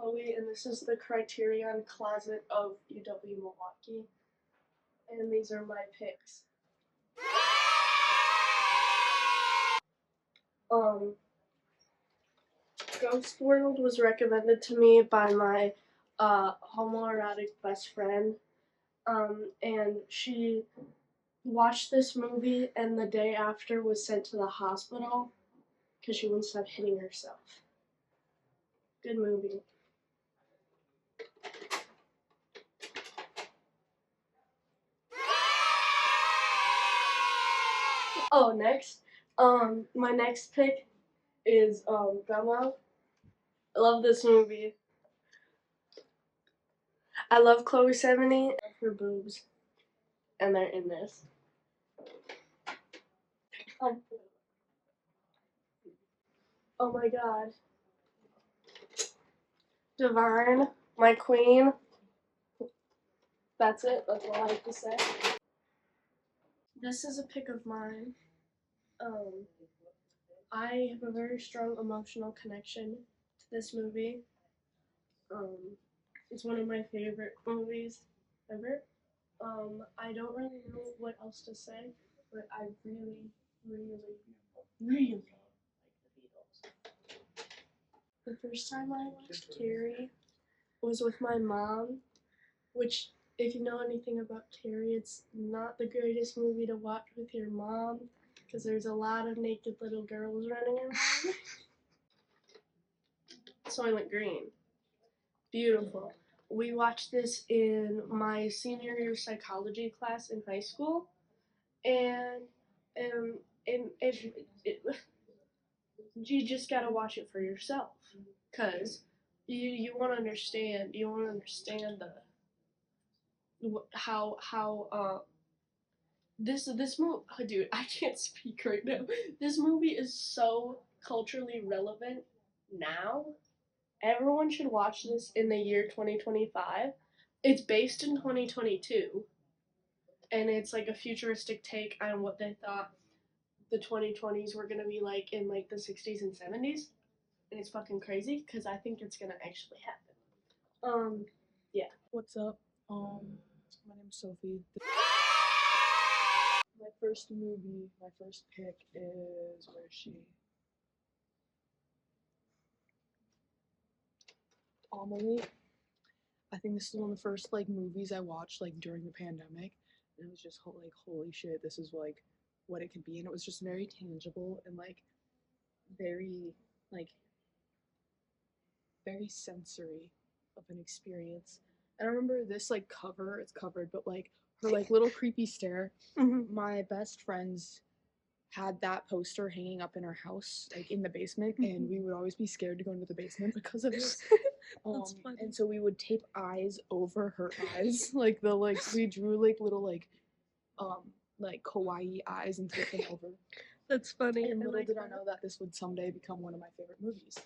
Chloe, and this is the Criterion closet of UW Milwaukee. And these are my picks. Ghost World was recommended to me by my homoerotic best friend. And she watched this movie and the day after was sent to the hospital because she wouldn't stop hitting herself. Good movie. Oh, next. My next pick is Gummo. I love this movie. I love Chloe Sevigny and her boobs. And they're in this. Oh my god. Divine, my queen. That's it. That's all I have to say. This is a pick of mine. I have a very strong emotional connection to this movie. It's one of my favorite movies ever. I don't really know what else to say, but I really, really, really like the Beatles. The first time I watched Carrie was with my mom, which, if you know anything about Carrie, it's not the greatest movie to watch with your mom because there's a lot of naked little girls running around. Soylent Green. Beautiful. We watched this in my senior year psychology class in high school, and if you just gotta watch it for yourself, cause you want to understand the how this movie. Oh, dude, I can't speak right now. This movie is so culturally relevant now. Everyone should watch this in the year 2025. It's based in 2022, and it's like a futuristic take on what they thought the 2020s were gonna be like in like the 60s and 70s, and it's fucking crazy because I think it's gonna actually happen. Yeah. What's up? My name's Sophie. My first pick is where is she? Amelie. I think this is one of the first like movies I watched like during the pandemic, and it was just like holy shit, this is like what it could be, and it was just very tangible and like very like very sensory of an experience. And I remember this like cover, it's covered, but like her like little creepy stare. My best friends had that poster hanging up in our house, like in the basement, and we would always be scared to go into the basement because of this. That's funny. And so we would tape eyes over her eyes, like we drew like little like kawaii eyes and taped them over. That's funny. And little did I know that this would someday become one of my favorite movies.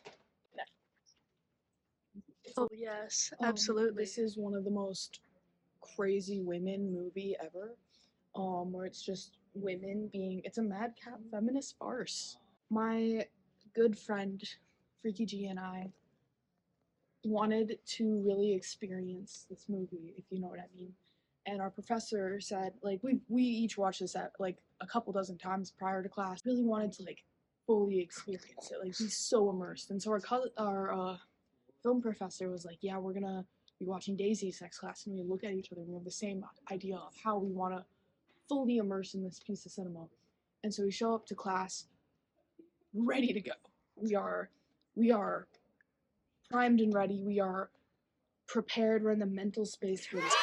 Oh yes, absolutely. This is one of the most crazy women movie ever, where it's just women being, it's a madcap feminist farce. My good friend Freaky G and I wanted to really experience this movie, if you know what I mean. And our professor said, like, we each watched this at like a couple dozen times prior to class. Really wanted to like fully experience it, like be so immersed. And so our film professor was like, yeah, we're gonna be watching Daisy's next class, and we look at each other and we have the same idea of how we want to fully immerse in this piece of cinema. And so we show up to class ready to go. We are primed and ready. We are prepared. We're in the mental space for this.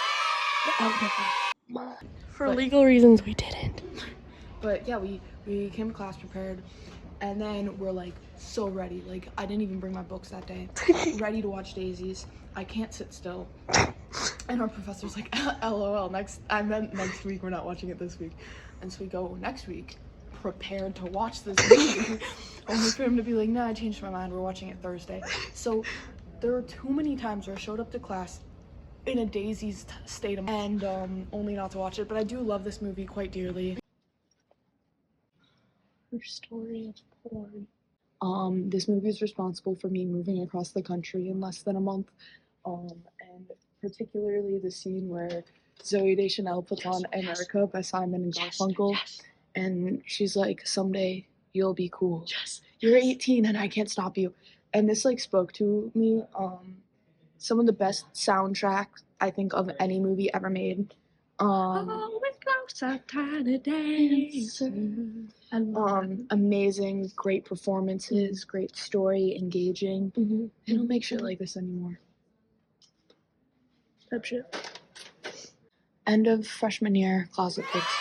For legal reasons, we didn't. But yeah, we came to class prepared, and then we're like so ready. Like I didn't even bring my books that day. Ready to watch Daisies. I can't sit still. And our professor's like, LOL, next week, we're not watching it this week. And so we go next week, prepared to watch this movie, only for him to be like, nah, I changed my mind, we're watching it Thursday. So there were too many times where I showed up to class in a Daisy's state of mind, and only not to watch it, but I do love this movie quite dearly. Her story of porn. This movie is responsible for me moving across the country in less than a month, and particularly the scene where Zoe Deschanel puts on America by Simon and Garfunkel, and she's like, "Someday you'll be cool. You're 18 and I can't stop you." And this like spoke to me. Some of the best soundtracks I think of any movie ever made. Amazing, great performances, great story, engaging. They don't make shit like this anymore. Type shit. End of freshman year, closet pics.